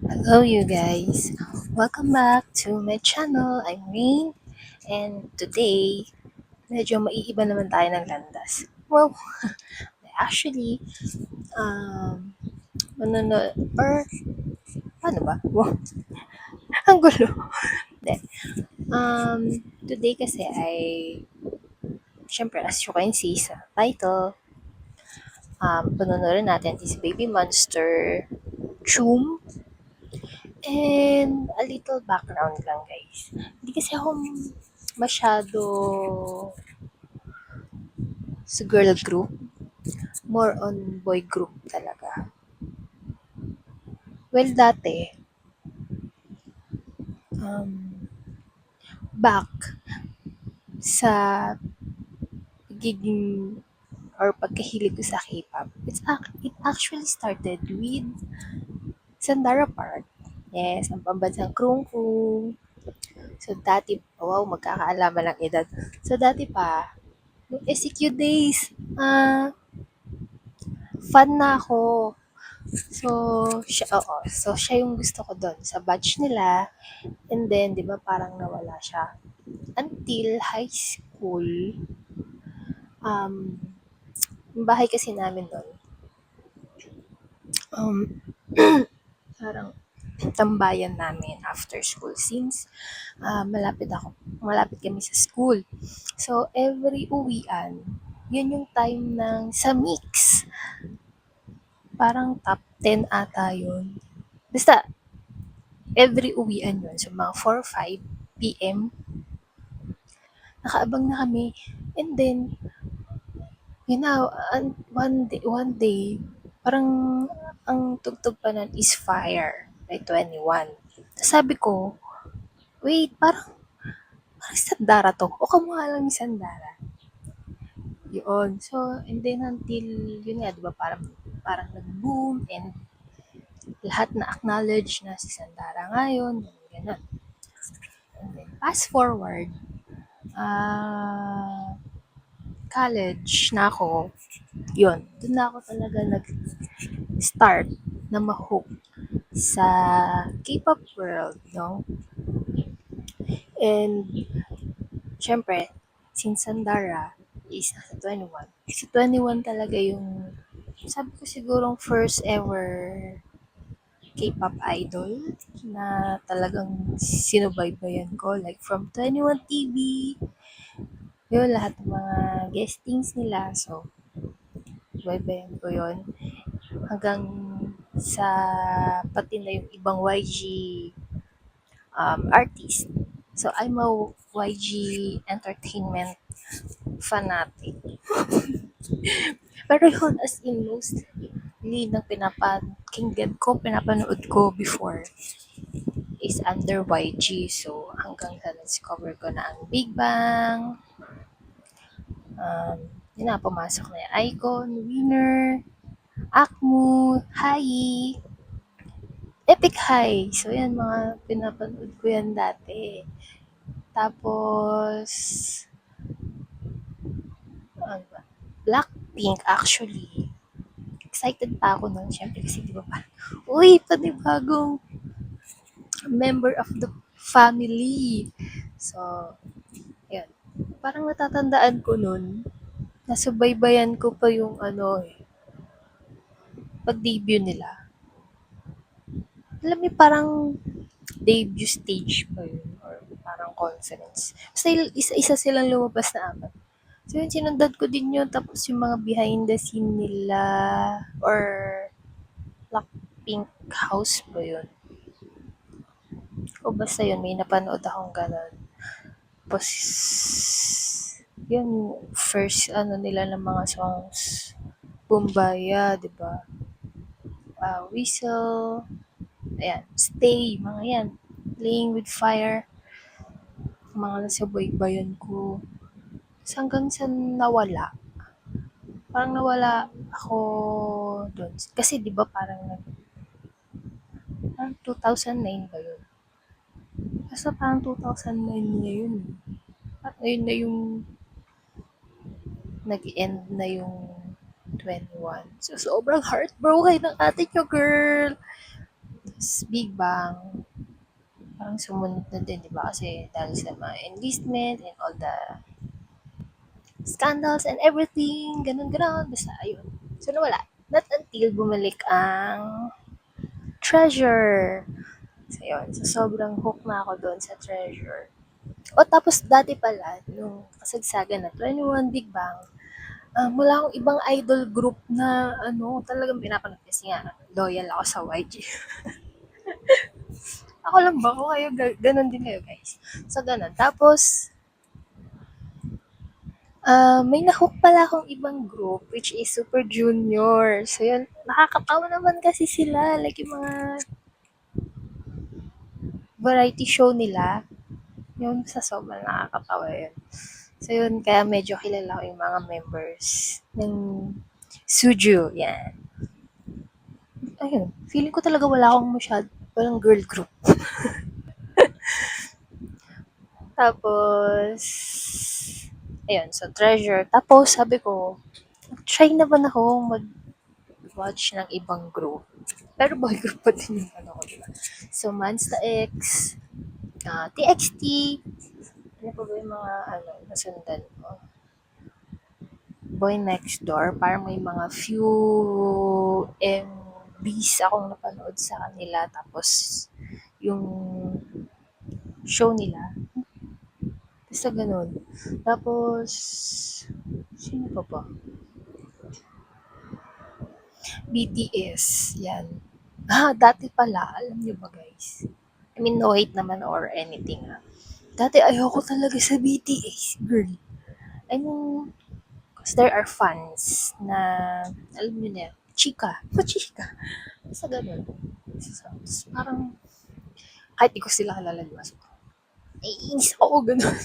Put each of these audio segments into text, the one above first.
Hello, you guys. Welcome back to my channel. I'm Rain, and today, medyo maiiba naman tayo ng landas. Well, actually, um, or, paano ba? Wow, ang gulo. Hindi. Today kasi ay, syempre, as you can see sa title, panonoodin natin is Baby Monster, Choom, and a little background lang, guys. Hindi kasi ako masyado sa girl group, more on boy group talaga. Well, dati, um, back sa pagiging or pagkahilig ko sa K-pop, it actually started with Sandara Park. Yes, ang pambansang krung krung. So, dati, wow, magkakaalaman ng edad. So, dati pa, nung SEQ days, fan na ako. So, siya yung gusto ko doon sa batch nila. And then, 'di ba, parang nawala siya until high school. Um, yung bahay kasi namin doon, um, parang tambayan namin after school since malapit kami sa school. So, every uwian, yun yung time ng sa mix. Parang top 10 ata yun. Basta, every uwian yun. So, mga 4 or 5 p.m. Nakaabang na kami. And then, yun na, one day, parang ang tugtog pa nun is Fire by 21. Sabi ko, wait, parang Sandara to. O kamukha lang ni Sandara. Yun. So, and then until, yun nga, di ba, parang nag-boom and lahat na acknowledge na si Sandara ngayon. Ganun. And then, fast forward, ah, college na ako, yun, doon na ako talaga nag-start na ma-hook sa K-pop world, no? And, syempre, since Sandara is nasa 21, si 21 talaga yung, sabi ko sigurong first ever K-pop idol na talagang sinubaybayan ko. Like, from 21 TV, yun, lahat ng mga guestings nila. So, baybayan ko yun. Hanggang sa pati na yung ibang YG artist. So, I'm a YG entertainment fanatic. Pero yun, as in, mostly na pinapakinggan ko, pinapanood ko before is under YG. So, hanggang sa discover ko na ang Big Bang, yun na, pumasok na yung Icon, Winner, Akmu, Hai, Epic High. So, yan, mga pinapanood ko yan dati. Tapos, ano ba? Blackpink, actually. Excited pa ako nun, syempre, kasi di ba pa, uy, panibagong member of the family. So, yan. Parang natatandaan ko nun, nasubaybayan ko pa yung pag-debut nila. Alam mo, parang debut stage pa yun or parang conference. Basta isa-isa silang lumabas na apat. So yun, sinundan ko din yun. Tapos yung mga behind the scene nila or Blackpink house ba yun? O basta yun, may napanood akong ganun. Tapos, yun, first nila ng mga songs. Bumbaya, di ba? Whistle, ayan, Stay, mga yan. Playing with Fire, mga nasa baybayan ko. Hanggang sa nawala. Parang nawala ako doon. Kasi 'di ba parang 2009 ba 'yun? Basta parang 2009 na 'yun. At ayun na yung nag-end na yung 21. So, sobrang heartbroken ng ate nyo, girl. Big Bang, parang sumunod na din, di ba? Kasi dahil sa mga enlistment and all the scandals and everything, ganun-ganon, basta ayun. So nawala. Not until bumalik ang Treasure. So yun, so sobrang hook na ako doon sa Treasure. O tapos dati pala, nung kasagsagan na 21 Big Bang, wala akong ibang idol group na talagang pinapanood kasi nga loyal ako sa YG. Ako lang ba? O kayo, ganun din kayo guys. So ganun. Tapos, may nahook pala akong ibang group which is Super Junior. So yun, nakakatawa naman kasi sila. Like yung mga variety show nila. Yun, sa sobrang nakakatawa yun. So yun, kaya medyo kilala ko yung mga members ng Suju. Yan. Ayun, feeling ko talaga walang girl group. Tapos, ayun, so Treasure. Tapos, sabi ko, try naman ako mag-watch ng ibang group. Pero boy group pa din yung ko, diba? So, Monsta X, TXT, ano pa ba yung mga, nasundan mo? Boy Next Door, parang may mga few MVs akong napanood sa kanila. Tapos, yung show nila, basta ganun. Tapos, sino pa ba? BTS, yan. Dati pala, alam nyo ba guys? I mean, no hate naman or anything. Dati ayoko talaga sa BTS, girl. I mean, because there are fans na, alam nyo na yan, chika. Chika. Basta ganun. So, parang, kahit di ko sila kalala, diba? So, naiinis ako, ganun.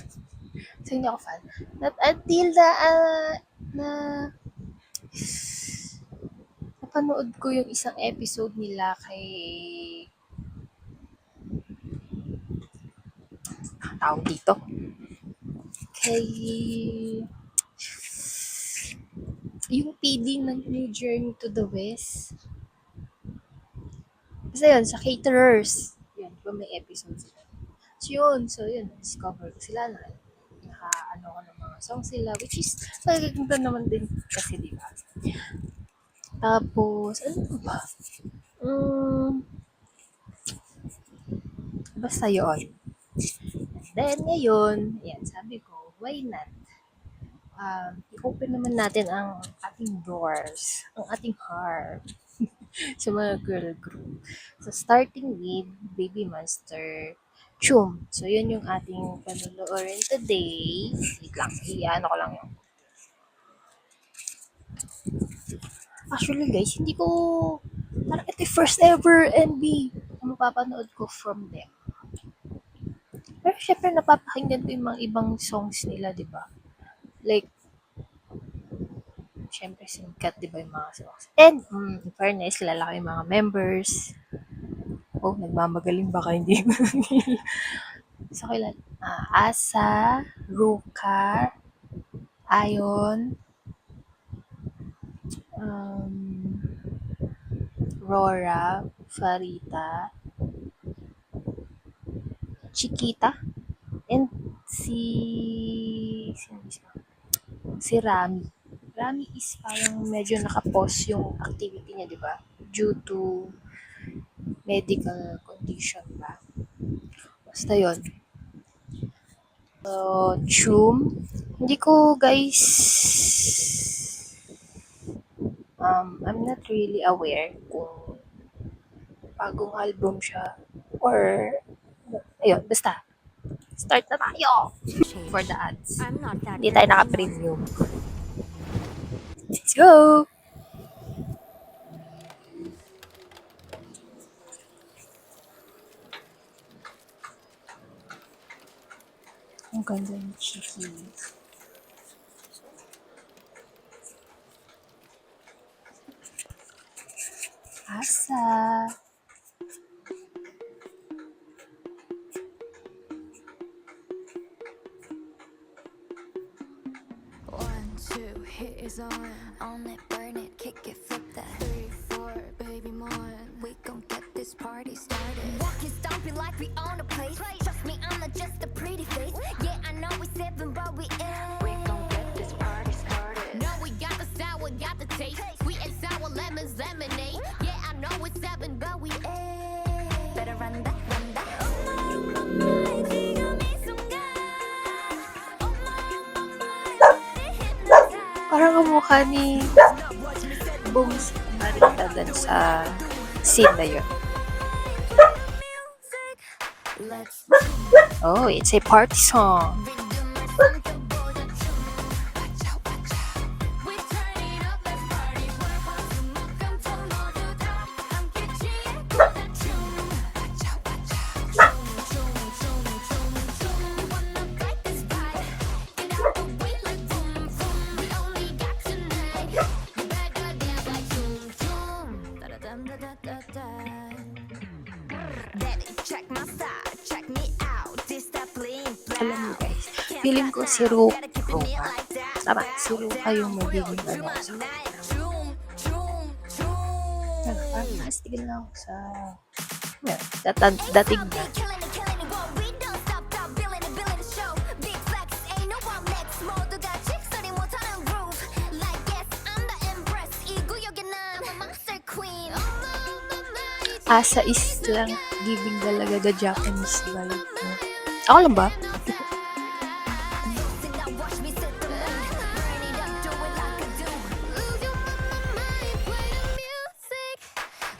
So, hindi ako fan. Not until na napanood ko yung isang episode nila kay tawag dito kay yung PD ng New Journey to the West. Basta yun, sa caterers. Yan, diba may episode sila. So yun, discover ko sila na naka-ano ko ng mga songs sila, which is, magaganda naman din kasi, diba? Tapos, ano ba? Basta yun. Then, ngayon, ayan, sabi ko, why not? I-open naman natin ang ating doors, ang ating heart sa mga girl group. So, starting with Baby Monster, Chum. So, yun yung ating panunoorin today. Wait lang, iyan ko lang yung. Actually guys, hindi ko, parang ito yung first ever NB na mapapanood ko from them. Pero syempre napapakinggan ko yung mga ibang songs nila, di ba? Like, syempre sikat, di ba yung mga songs. And, in fairness, kilala ko yung mga members. Oh, nagmamagaling baka hindi. So, kilala. Asa, Ruka, Ayon, Rora, Farita, Chiquita, and si Rami. Rami is parang medyo nakapos yung activity niya, di ba? Due to medical condition ba. Basta yun. So, Chum. Hindi ko, guys, I'm not really aware kung bagong album siya or, ayun, basta. Start na tayo for the ads. Hindi tayo naka-premium. Let's go! Ang ganda ng Chiki. Asa. One, two, hit is on it, burn it, kick it, flip that. 3, 4, baby, more. We gon' get this this party started. Walking, stomping like we own a place. Trust me, I'm not just a pretty face. Yeah, I know we seven, but we ain't. We gon' get this party started. No, we got the style, we got the taste. Sweet and sour lemons, lemonade. Yeah, I know it's seven, but we ain't. Better run that, run that. Oh my, 지금 이 순간. Oh my, hypnotize. Parang kamukha ni Bungs Marindagan sa scene na yun. Let's Oh, it's a party song. Check my style, check me out. This that bling Alam mo guys, feeling ko si Ruka. Tama, si Ruka yung magiging ano sa parang astigil na ako sa dating na. Asa is lang giving talaga the Japanese vibe. No? Ako lang ba?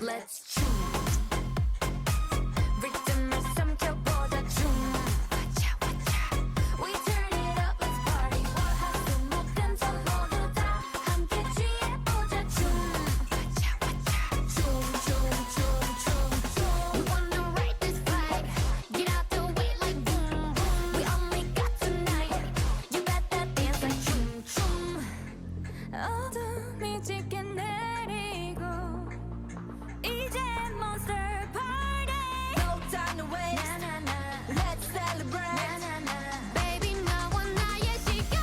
Let's Rhythm 삼켜보자 춤 We turn it up, let's party 화수목금 전 모두 다 함께 취해보자 춤 We wanna ride this flag Get out the way like boom boom We only got tonight You better dance like 춤 어둠이 짙게 내리고 이제 monster party No time to waste Let's celebrate Baby 나와 나의 시간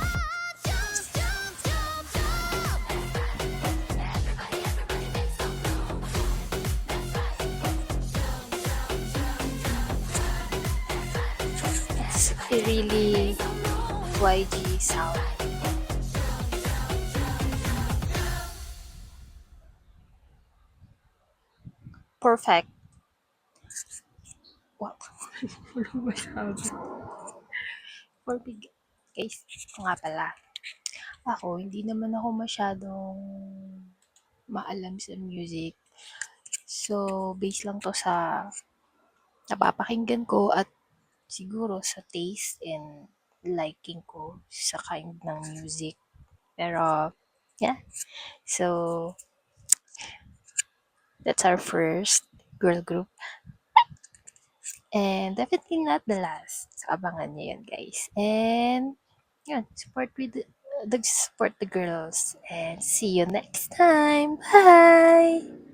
Jump jump jump jump Everybody everybody make some room That's right It's a really YG sound. Perfect. Wow. For big guys, nga pala. Ako, hindi naman ako masyadong maalam sa music. So, base lang to sa napapakinggan ko at siguro sa taste and liking ko sa kind ng music. Pero, yeah. So, that's our first girl group. And definitely not the last. So, abangan nyo yun, guys. And, yun, support the girls. And see you next time. Bye!